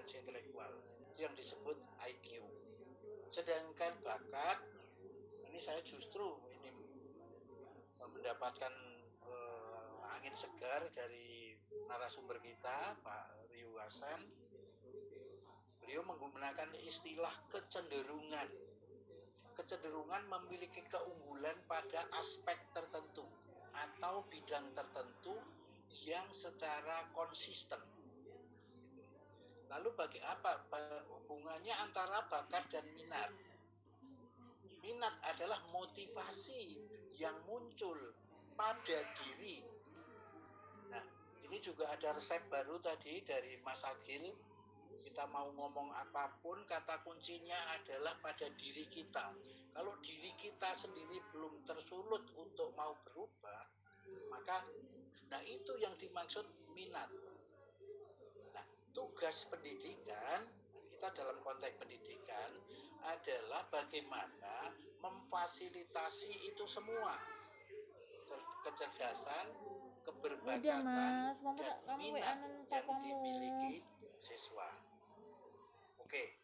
kompetensi intelektual. Itu yang disebut IQ. Sedangkan bakat, ini saya justru ini mendapatkan angin segar dari narasumber kita, Pak Ryu Hasan. Beliau menggunakan istilah kecenderungan. Kecenderungan memiliki keunggulan pada aspek tertentu atau bidang tertentu yang secara konsisten. Lalu bagi apa hubungannya antara bakat dan minat? Minat adalah motivasi yang muncul pada diri. Nah, ini juga ada resep baru tadi dari Mas Agil. Kita mau ngomong apapun, kata kuncinya adalah pada diri kita. Kalau diri kita sendiri belum tersulut untuk mau berubah, maka itu yang dimaksud minat. Nah, tugas pendidikan, kita dalam konteks pendidikan adalah bagaimana memfasilitasi itu semua. Kecerdasan, keberbakatan, dan minat yang dimiliki siswa. Oke.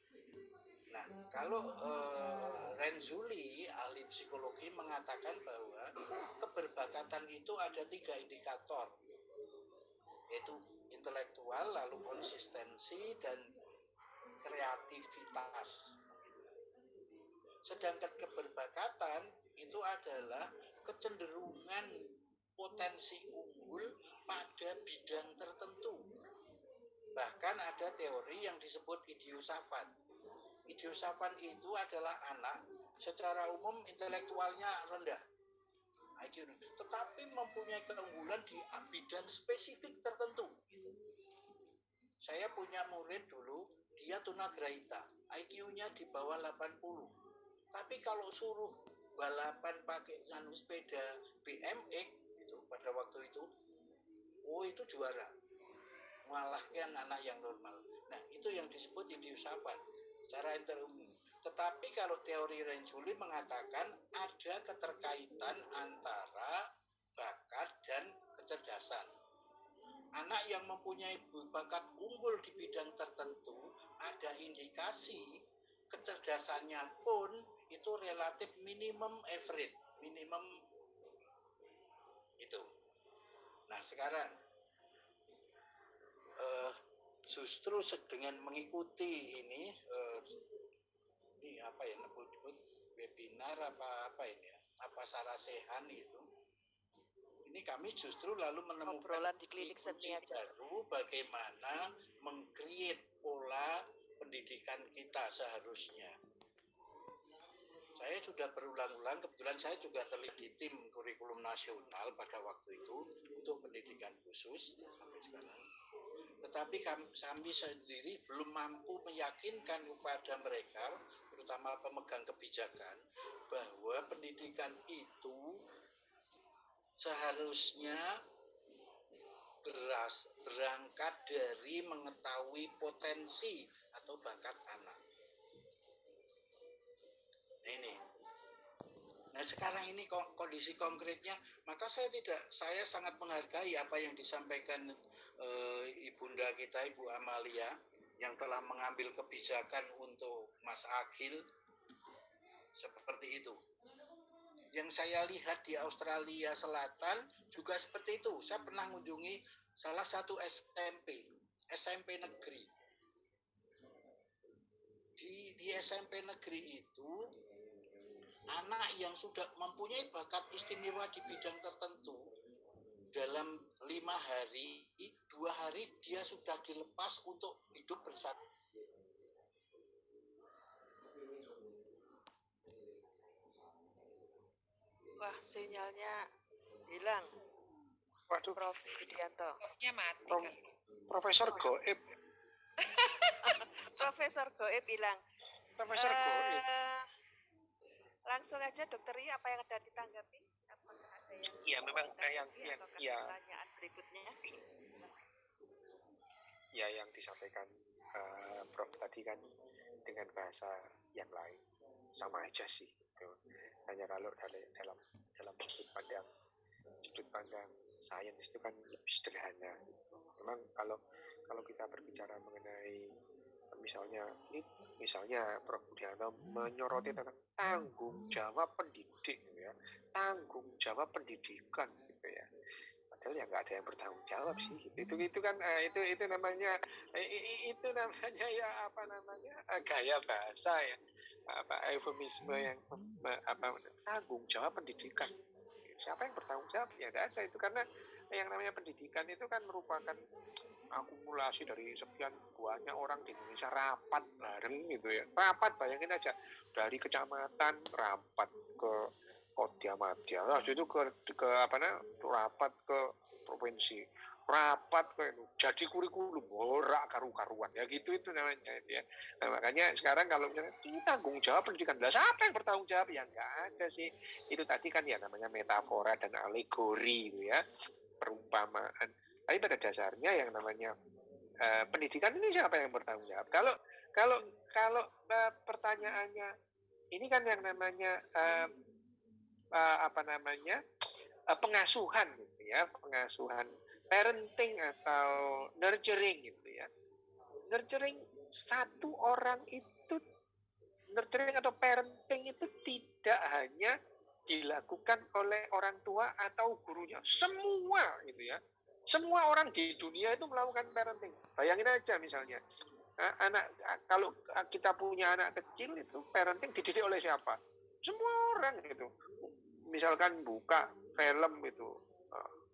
Nah, kalau Renzulli, ahli psikologi, mengatakan bahwa keberbakatan itu ada 3 indikator, yaitu intelektual, lalu konsistensi, dan kreativitas. Sedangkan keberbakatan itu adalah kecenderungan potensi unggul pada bidang tertentu. Bahkan ada teori yang disebut idiosafan. Idiosafan itu adalah anak secara umum intelektualnya rendah, IQ, tetapi mempunyai keunggulan di bidang spesifik tertentu. Saya punya murid dulu, dia tunagrahita, IQ-nya di bawah 80. Tapi kalau suruh balapan pakai sepeda BMX itu pada waktu itu, itu juara, mengalahkan anak yang normal. Nah, itu yang disebut idiosafan secara interumum. Tetapi kalau teori Renzulli mengatakan ada keterkaitan antara bakat dan kecerdasan. Anak yang mempunyai bakat unggul di bidang tertentu, ada indikasi kecerdasannya pun itu relatif minimum average, minimum itu. Nah, sekarang justru dengan mengikuti ini apa ya, nyebut webinar apa ini ya, apa sarasehan itu, ini kami justru lalu menemukan di klinik seni baru bagaimana meng-create pola pendidikan kita seharusnya. Saya sudah berulang-ulang, kebetulan saya juga terlibat di tim kurikulum nasional pada waktu itu untuk pendidikan khusus sampai sekarang. Tetapi kami sendiri belum mampu meyakinkan kepada mereka, terutama pemegang kebijakan, bahwa pendidikan itu seharusnya berangkat dari mengetahui potensi atau bakat anak. Nah, sekarang ini kondisi konkretnya, maka saya sangat menghargai apa yang disampaikan ibunda kita, Ibu Amalia, yang telah mengambil kebijakan untuk Mas Agil seperti itu. Yang saya lihat di Australia Selatan juga seperti itu. Saya pernah mengunjungi salah satu SMP negeri. Di SMP negeri itu, anak yang sudah mempunyai bakat istimewa di bidang tertentu, dalam 5 hari, 2 hari dia sudah dilepas untuk hidup bersatu. Wah, sinyalnya hilang. Waduh. Prof. Widianto. Mati kan. Profesor Goib. Profesor Goib hilang. Profesor Goib. Langsung aja Dokter Ria, apa yang ada ditanggapi? Apakah ada yang? Iya, memang yang pertanyaan berikutnya. Ya, yang disampaikan Prof tadi kan dengan bahasa yang lain sama aja sih. Hanya kalau dalam sudut pandang sains itu kan lebih sederhana. Memang kalau kita berbicara mengenai misalnya Prof. Budianto menyoroti tentang tanggung jawab pendidik, gitu ya, tanggung jawab pendidikan, gitu ya. Padahal ya nggak ada yang bertanggung jawab sih. Itu kan itu namanya ya apa namanya gaya bahasa ya, apa eufemisme yang tanggung jawab pendidikan. Siapa yang bertanggung jawab? Ya nggak ada itu, karena yang namanya pendidikan itu kan merupakan akumulasi dari sekian banyak orang di Indonesia rapat bareng gitu ya. Rapat, bayangin aja, dari kecamatan rapat ke Kodam Madya, itu ke apa namanya, rapat ke provinsi, rapat ke jadi kurikulum ora karu-karuan ya gitu, itu namanya ya. Nah, makanya sekarang kalau misalnya tanggung jawab pendidikan, siapa yang bertanggung jawab? Ya nggak ada sih. Itu tadi kan ya namanya metafora dan alegori gitu ya, perumpamaan. Tapi pada dasarnya yang namanya pendidikan ini siapa yang bertanggung jawab? Kalau pertanyaannya ini kan yang namanya pengasuhan gitu ya, pengasuhan, parenting atau nurturing gitu ya. Nurturing satu orang itu, nurturing atau parenting itu tidak hanya dilakukan oleh orang tua atau gurunya, semua gitu ya. Semua orang di dunia itu melakukan parenting. Bayangin aja misalnya, kalau kita punya anak kecil itu parenting dididik oleh siapa? Semua orang gitu. Misalkan buka film itu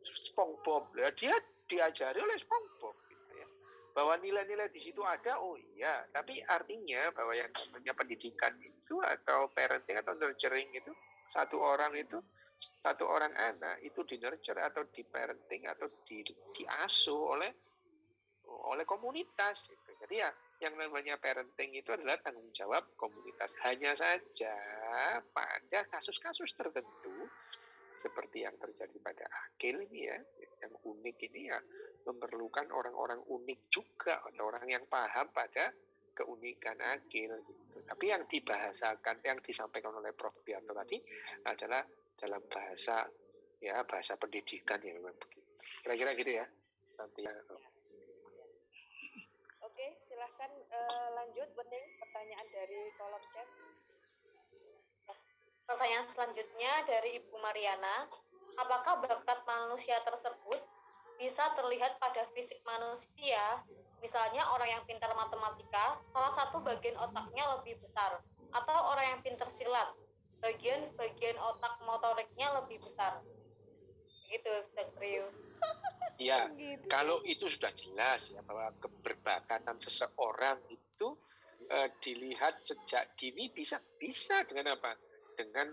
SpongeBob, ya dia diajari oleh SpongeBob gitu ya. Bahwa nilai-nilai di situ ada, oh iya. Tapi artinya bahwa yang namanya pendidikan itu atau parenting atau nurturing itu, satu orang anak itu di nurture atau di parenting atau diasuh oleh komunitas gitu. Jadi ya yang namanya parenting itu adalah tanggung jawab komunitas. Hanya saja pada kasus-kasus tertentu seperti yang terjadi pada Akil ini ya, yang unik ini ya, memerlukan orang-orang unik juga, orang yang paham pada keunikan Akil gitu. Tapi yang dibahasakan, yang disampaikan oleh Prof. Bianto tadi adalah dalam bahasa pendidikan ya, memang begitu. Kira-kira gitu ya. Nanti ya. Oke, silahkan lanjut, Bening, pertanyaan dari kolom chat. Pertanyaan selanjutnya dari Ibu Mariana, apakah bakat manusia tersebut bisa terlihat pada fisik manusia? Misalnya orang yang pintar matematika, salah satu bagian otaknya lebih besar, atau orang yang pintar silat, bagian otak motoriknya lebih besar. Gitu, Dokter. Ya, kalau itu sudah jelas ya, bahwa keberbakatan seseorang itu dilihat sejak dini, bisa dengan apa? Dengan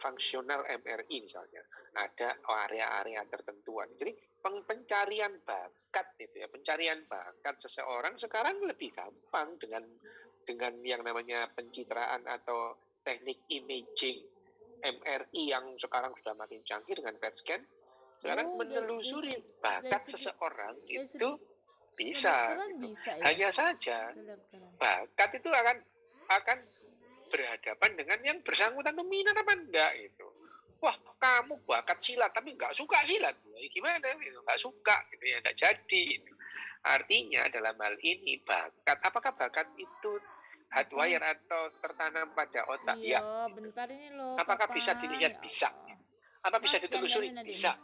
fungsional MRI misalnya. Ada area-area tertentu. Jadi pencarian bakat itu ya, pencarian bakat seseorang sekarang lebih gampang dengan yang namanya pencitraan atau teknik imaging MRI yang sekarang sudah makin canggih dengan PET scan. Sekarang menelusuri bakat seseorang itu bisa. Gitu. Hanya saja bakat itu akan berhadapan dengan yang bersangkutan itu minat apa enggak itu. Wah, kamu bakat silat tapi nggak suka silat, gimana? Nggak suka, gitu ya, nggak jadi. Gitu. Artinya dalam hal ini bakat, apakah bakat itu hardwire atau tertanam pada otak? Ya. Bentar ini loh. Apakah bisa dilihat? Bisa. Apa bisa ditelusuri? Bisa.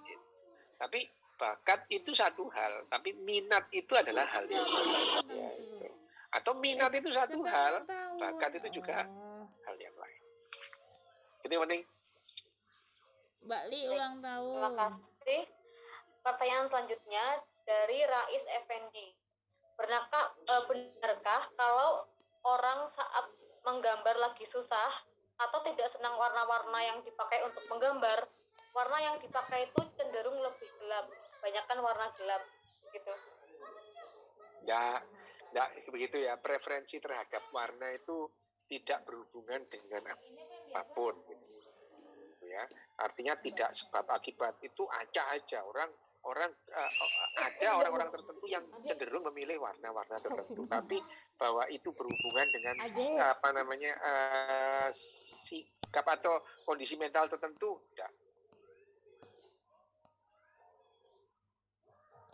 Tapi bakat itu satu hal, tapi minat itu adalah hal yang lain. Ya, itu. Atau minat itu satu hal, bakat itu juga hal yang lain. Ini penting. Mbak Li ulang tahun. Terima kasih. Pertanyaan selanjutnya dari Rais Effendi. Benarkah kalau orang saat menggambar lagi susah atau tidak senang warna-warna yang dipakai untuk menggambar, warna yang dipakai itu cenderung lebih gelap, banyakkan warna gelap, gitu? Ya, begitu ya. Preferensi terhadap warna itu tidak berhubungan dengan apapun, gitu ya. Artinya tidak sebab akibat, itu acak aja ada orang-orang tertentu yang cenderung memilih warna-warna tertentu, tapi bahwa itu berhubungan dengan sikap atau kondisi mental tertentu, tidak.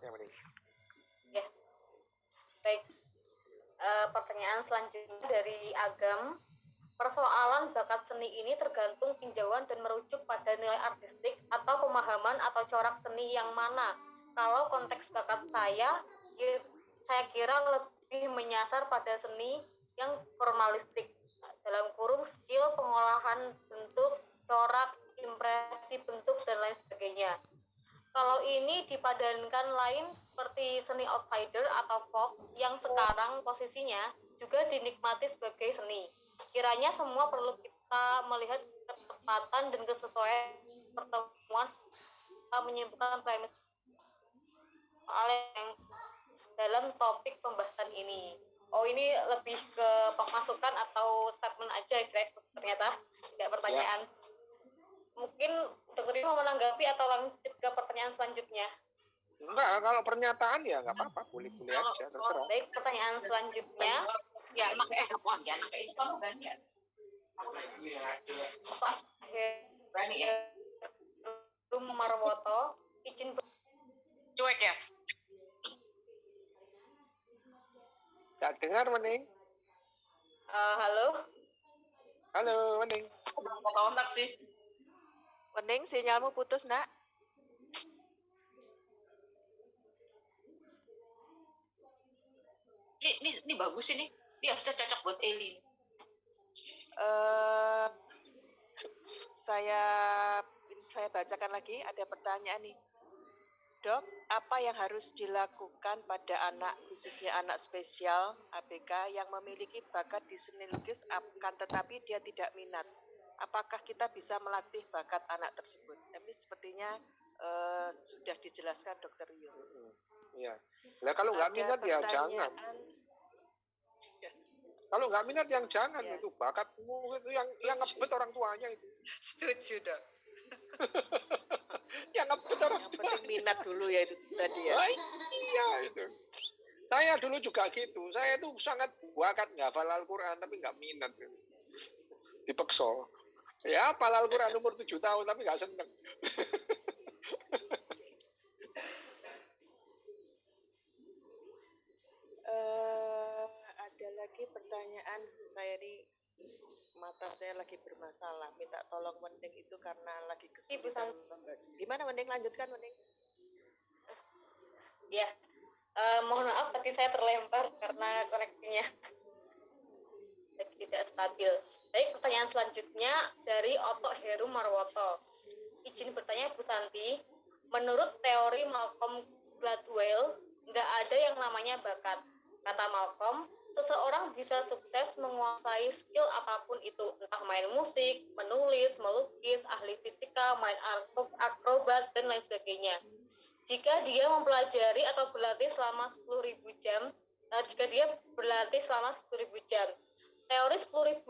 Ya, baik. pertanyaan selanjutnya dari Agam. Persoalan bakat seni ini tergantung tinjauan dan merujuk pada nilai artistik atau pemahaman atau corak seni yang mana. Kalau konteks bakat saya kira lebih menyasar pada seni yang formalistik, dalam kurung skill pengolahan bentuk, corak, impresi bentuk, dan lain sebagainya. Kalau ini dipadankan lain seperti seni outsider atau folk yang sekarang posisinya juga dinikmati sebagai seni. Kiranya semua perlu kita melihat ketepatan dan kesesuaian pertemuan menyimpulkan premis soal yang dalam topik pembahasan ini. Oh, ini lebih ke pemasukan atau statement aja, Greg, ternyata tidak pertanyaan. Ya. Mungkin Dr. mau menanggapi atau lanjut ke pertanyaan selanjutnya? Enggak, kalau pernyataan ya nggak apa-apa, boleh-boleh aja, terserah. Baik, pertanyaan selanjutnya. Ya, pakai kamu kan ya? Berani ya? Rum Marwoto, izin cuek ya? Nggak dengar, Wening. Halo? Halo, Wening. Mau kontak sih. Wening, sinyalmu putus, Nak. Ini bagus ini. Ini harusnya cocok buat Elin. Saya bacakan lagi, ada pertanyaan nih. Dok, apa yang harus dilakukan pada anak, khususnya anak spesial ABK yang memiliki bakat di seni lukis akan tetapi dia tidak minat? Apakah kita bisa melatih bakat anak tersebut? Tapi sepertinya sudah dijelaskan Dr. Yu. Iya. Nah, kalau nggak minat ya jangan. Kalau nggak minat yang jangan ya. Itu bakatmu itu yang ngebet orang tuanya itu. Setuju, Dok. Yang ngebet orang tuanya. Yang penting minat dulu ya itu tadi ya. Iya itu. Saya dulu juga gitu. Saya itu sangat bakat ngafal Al-Quran tapi nggak minat. Dipeksa. Ya, hafal Al-Quran umur 7 tahun tapi nggak seneng. Ada lagi pertanyaan, saya ini mata saya lagi bermasalah, minta tolong Wening itu karena lagi kesulitan membaca. Gimana Wening, lanjutkan Wening? Ya, mohon maaf tadi saya terlempar karena koneksinya tidak stabil. Baik, pertanyaan selanjutnya dari Oto Heru Marwoto. Izin bertanya Bu Santi, menurut teori Malcolm Gladwell, nggak ada yang namanya bakat. Kata Malcolm, seseorang bisa sukses menguasai skill apapun itu, entah main musik, menulis, melukis, ahli fisika, main akrobat, dan lain sebagainya. Jika dia mempelajari atau berlatih selama 10.000 jam, teori 10.000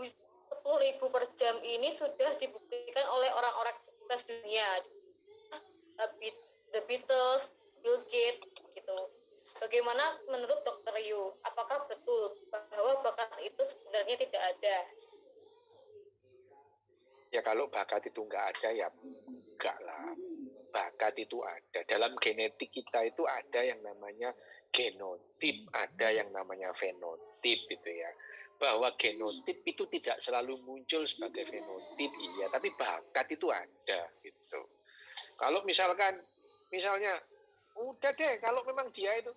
per jam ini sudah dibuktikan oleh orang-orang sukses dunia, The Beatles, Bill Gates, gitu. Bagaimana menurut Dr. Yu? Apakah betul bahwa bakat itu sebenarnya tidak ada? Ya kalau bakat itu nggak ada ya enggak lah. Bakat itu ada. Dalam genetik kita itu ada yang namanya genotip, ada yang namanya fenotip gitu ya. Bahwa genotip itu tidak selalu muncul sebagai fenotip, iya, tapi bakat itu ada gitu. Kalau misalnya udah deh, kalau memang dia itu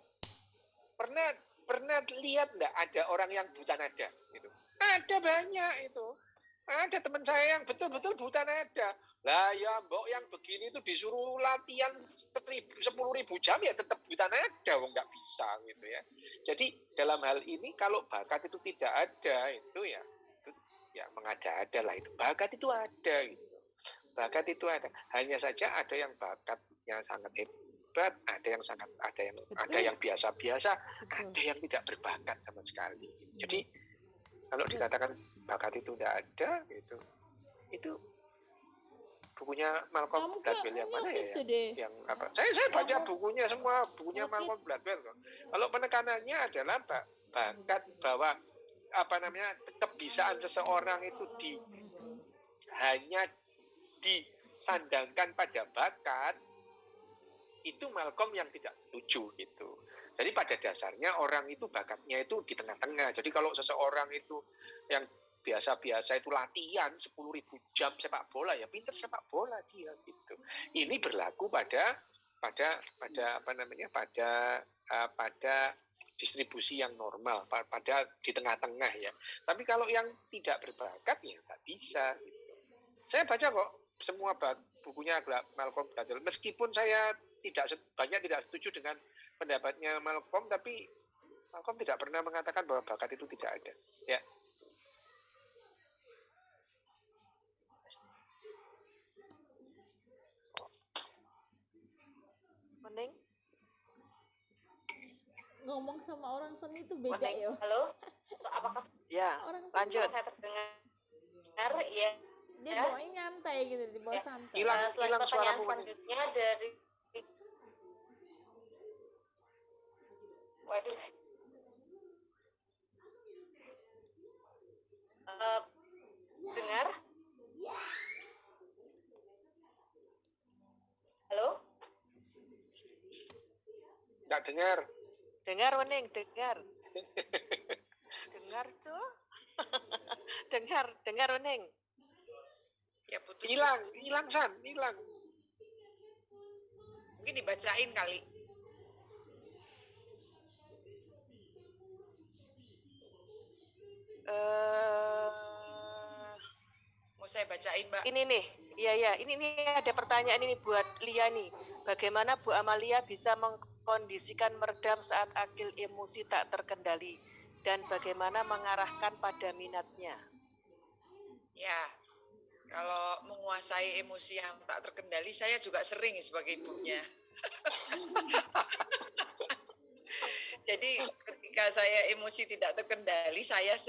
pernah lihat nggak ada orang yang buta nada gitu? Ada banyak itu. Ada teman saya yang betul-betul buta nada. Lah ya mbok yang begini itu disuruh latihan 10.000 jam ya tetap buta nada, nggak bisa gitu ya. Jadi dalam hal ini kalau bakat itu tidak ada itu ya mengada-ada lah itu. Bakat itu ada gitu. Bakat itu ada. Hanya saja ada yang bakatnya sangat hebat, ada yang biasa-biasa, ada yang tidak berbakat sama sekali. Jadi kalau dikatakan bakat itu tidak ada, itu bukunya Malcolm Gladwell yang mana ya? Yang apa? Saya baca bukunya semua, bukunya Malcolm Gladwell. Kalau penekanannya adalah bakat bahwa kebisaan seseorang itu hanya disandangkan pada bakat, itu Malcolm yang tidak setuju gitu. Jadi pada dasarnya orang itu bakatnya itu di tengah-tengah. Jadi kalau seseorang itu yang biasa-biasa itu latihan 10.000 jam sepak bola, ya pinter sepak bola dia gitu. Ini berlaku pada apa namanya, pada distribusi yang normal, pada di tengah-tengah ya. Tapi kalau yang tidak berbakat ya nggak bisa gitu. Saya baca kok semua bukunya Malcolm Gladwell, meskipun saya tidak setuju dengan pendapatnya Malcolm, tapi Malcolm tidak pernah mengatakan bahwa bakat itu tidak ada. Ya. Mening? Ngomong sama orang seni itu beda Mening. ya. Halo, apakah Ya, Orang seni lanjut. saya terdengar? Ya. dia Ya. bawanya nyantai gitu, dibawa Ya. santai. Hilang Pertanyaan suaramu. selanjutnya dari waduh. Dengar? Halo? Nggak dengar. Dengar, Mening, dengar. Dengar tuh. dengar, Mening. Ya putus. Hilang San, hilang. Mungkin dibacain kali. Mau saya bacain, Mbak? Ini nih, iya, ini ada pertanyaan ini buat Lia nih. Bagaimana Bu Amalia bisa mengkondisikan meredam saat akil emosi tak terkendali? Dan bagaimana mengarahkan pada minatnya? Ya, kalau menguasai emosi yang tak terkendali, saya juga sering sebagai ibunya. Jadi ketika saya emosi tidak terkendali, saya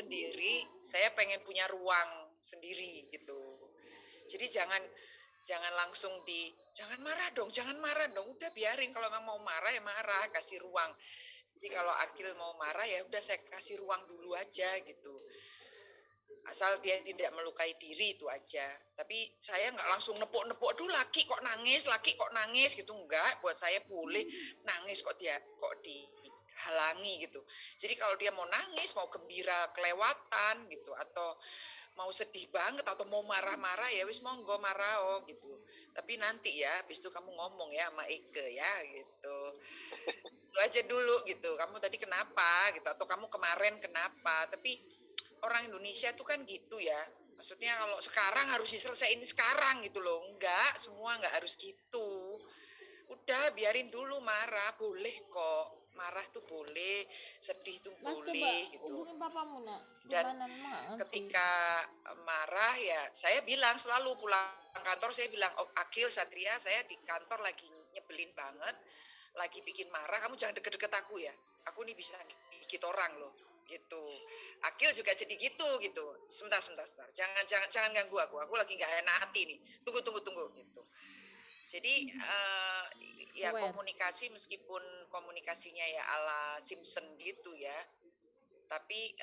pengen punya ruang sendiri gitu. Jadi jangan langsung jangan marah dong, udah biarin, kalau memang mau marah ya marah, kasih ruang. Jadi kalau Akil mau marah ya udah saya kasih ruang dulu aja gitu. Asal dia tidak melukai diri itu aja. Tapi saya nggak langsung nepuk-nepuk, aduh laki kok nangis gitu, enggak. Buat saya boleh nangis kok dihalangi gitu. Jadi kalau dia mau nangis, mau gembira kelewatan gitu, atau mau sedih banget atau mau marah-marah ya wis monggo marah gitu. Tapi nanti ya habis itu kamu ngomong ya sama Ike ya gitu. Itu aja dulu gitu. Kamu tadi kenapa gitu, atau kamu kemarin kenapa? Tapi orang Indonesia tuh kan gitu ya. Maksudnya kalau sekarang harus diselesaikan sekarang gitu loh. Enggak, semua enggak harus gitu. Udah biarin dulu marah, boleh kok. Marah tuh boleh, sedih tuh Mas boleh coba gitu. hubungin papamu nak. Dan Gimana memang nggak ngerti. ketika marah ya saya bilang, selalu pulang kantor saya bilang, oh Akil, Satria, saya di kantor lagi nyebelin banget, lagi bikin marah, kamu jangan deket-deket aku ya, aku nih bisa gigit orang loh gitu. Akil juga jadi gitu. Sebentar, jangan ganggu aku lagi nggak enak hati nih, tunggu gitu. Jadi ya komunikasi, meskipun komunikasinya ya ala Simpson gitu ya, tapi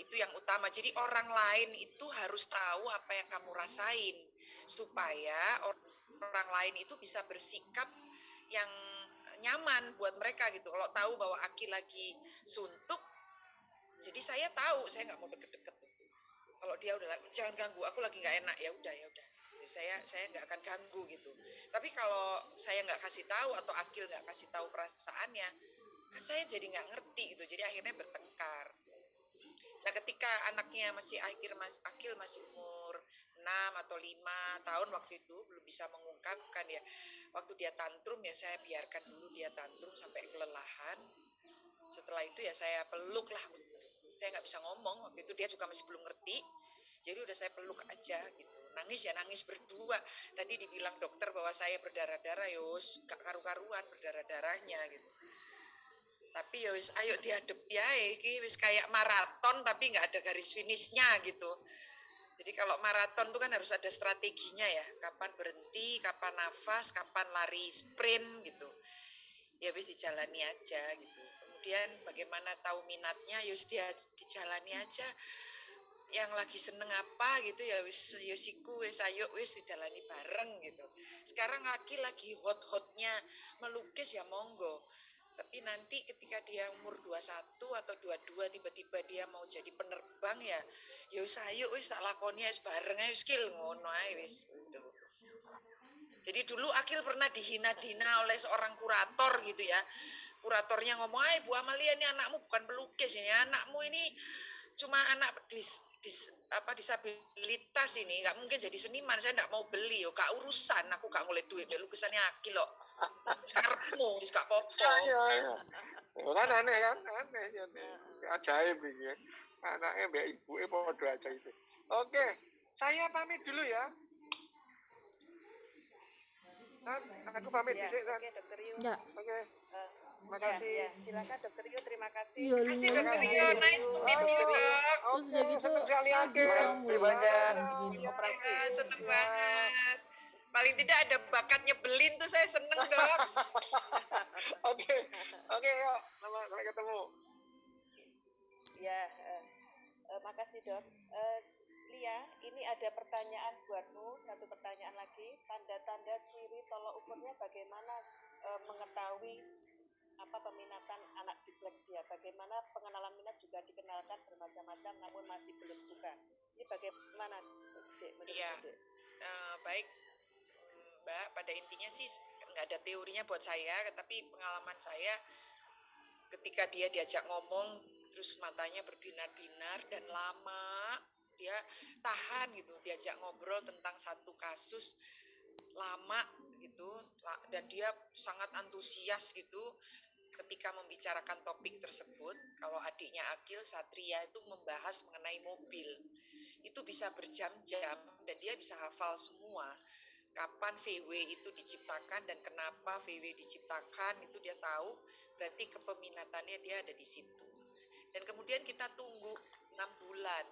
itu yang utama. Jadi orang lain itu harus tahu apa yang kamu rasain, supaya orang lain itu bisa bersikap yang nyaman buat mereka gitu. Kalau tahu bahwa Aki lagi suntuk, jadi saya tahu saya nggak mau deket-deket. Kalau dia udah jangan ganggu, aku lagi nggak enak, ya udah. Saya nggak akan ganggu gitu. Tapi kalau saya nggak kasih tahu atau Akil nggak kasih tahu perasaannya, kan saya jadi nggak ngerti gitu. Jadi akhirnya bertengkar. Nah, ketika anaknya Akil masih umur 6 atau 5 tahun waktu itu, belum bisa mengungkapkan ya. Waktu dia tantrum ya saya biarkan dulu dia tantrum sampai kelelahan. Setelah itu ya saya peluk lah. Saya nggak bisa ngomong waktu itu, dia juga masih belum ngerti. Jadi udah saya peluk aja gitu. Nangis ya nangis berdua. Tadi dibilang dokter bahwa saya berdarah-darah, yos gak karu-karuan berdarah-darahnya gitu. Tapi ya wis ayo dihadapi ae, iki wis kayak maraton tapi nggak ada garis finishnya gitu. Jadi kalau maraton tuh kan harus ada strateginya ya, kapan berhenti, kapan nafas, kapan lari sprint gitu. Ya wis dijalani aja gitu. Kemudian bagaimana tahu minatnya, ya wis dijalani aja. Yang lagi seneng apa gitu ya wis yosiku wis ayo wis dijalani bareng gitu. Sekarang lagi hot-hotnya melukis ya monggo. Tapi nanti ketika dia umur 21 atau 22 tiba-tiba dia mau jadi penerbang ya wis ayo wis tak lakoni wis bareng ae skill ngono ae wis gitu. Jadi dulu Akil pernah dihina-dina oleh seorang kurator gitu ya. Kuratornya ngomong, Bu Amalia ini anakmu bukan pelukis ini, anakmu ini cuma anak disabilitas ini, nggak mungkin jadi seniman, saya nggak mau beli, yo, gak urusan, aku gak ngoleh duit, lukisannya Akil loh. Sekarangmu, wis gak popo. Iya. Kan aneh kan, aneh. Ajaib ini. Anaknya mbak ibunya podo ajaib. Oke, saya pamit dulu ya. Aku pamit Ya, dhisik, San. oke Dokter Yu. Ya. Oke. Eh, Terima kasih. Ya, silakan Dokter Yu, terima kasih. Iya, Kasih Lu. Dokter Yu, nice to meet you, Dok. Terus udah gitu seneng sekali Agil Agil. kamu Terima ya kasih. jam segini. Operasi. Ya, seneng banget. Paling tidak ada bakat nyebelin tuh saya seneng, Dok. Oke, yuk. Sampai ketemu. Ya, makasih Dok. Lia, ini ada pertanyaan buatmu, satu pertanyaan lagi. Tanda-tanda ciri tolok ukurnya bagaimana mengetahui peminatan anak disleksia? Bagaimana pengenalan minat juga dikenalkan bermacam-macam namun masih belum suka. Ini bagaimana, Dek? Iya. Baik, Mbak. Pada intinya sih nggak ada teorinya buat saya, tapi pengalaman saya ketika dia diajak ngomong terus matanya berbinar-binar dan lama dia tahan gitu diajak ngobrol tentang satu kasus lama gitu dan dia sangat antusias gitu ketika membicarakan topik tersebut. Kalau adiknya Akil, Satria itu membahas mengenai mobil itu bisa berjam-jam dan dia bisa hafal semua kapan VW itu diciptakan dan kenapa VW diciptakan itu dia tahu, berarti kepeminatannya dia ada di situ. Dan kemudian kita tunggu 6 bulan.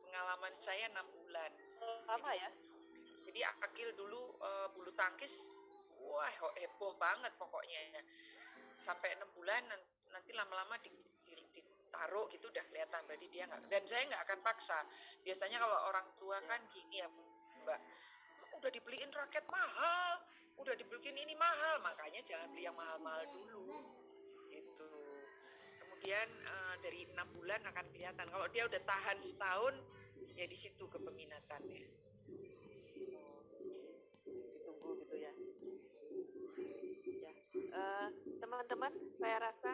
Pengalaman saya 6 bulan. Lama ya? Jadi Akil dulu bulu tangkis, wah heboh banget pokoknya. Sampai 6 bulan nanti lama-lama ditaruh gitu udah kelihatan berarti dia nggak. Dan saya nggak akan paksa. Biasanya kalau orang tua kan gini ya Mbak, udah dibeliin raket mahal, udah dibeliin ini mahal, makanya jangan beli yang mahal-mahal dulu. Itu. Kemudian dari 6 bulan akan kelihatan. Kalau dia udah tahan setahun, ya di situ kepeminatannya. Ditunggu gitu ya. Teman-teman, saya rasa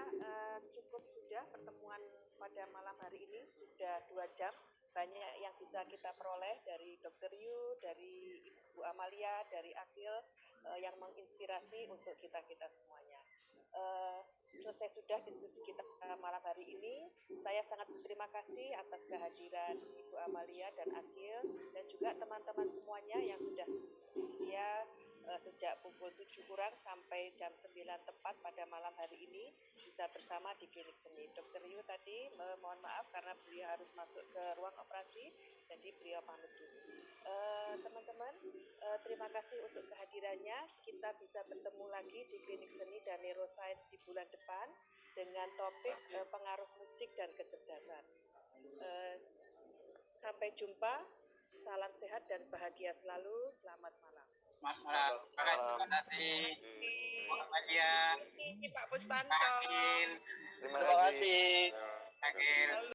cukup sudah pertemuan pada malam hari ini, sudah 2 jam. Banyak yang bisa kita peroleh dari Dr. Yu, dari Ibu Amalia, dari Akil yang menginspirasi untuk kita semuanya. Selesai sudah diskusi kita malam hari ini. Saya sangat berterima kasih atas kehadiran Ibu Amalia dan Akil dan juga teman-teman semuanya yang sudah setia sejak pukul 7 kurang sampai jam 9 tepat pada malam hari ini bisa bersama di Klinik Seni. Dr. Yu tadi mohon maaf karena beliau harus masuk ke ruang operasi, jadi beliau pamit dulu. Teman-teman, terima kasih untuk kehadirannya. Kita bisa bertemu lagi di Klinik Seni dan Neuroscience di bulan depan dengan topik pengaruh musik dan kecerdasan. Sampai jumpa, salam sehat dan bahagia selalu. Selamat malam. Malam. Terima kasih. Ini Pak Pustanto. Terima kasih. Akil.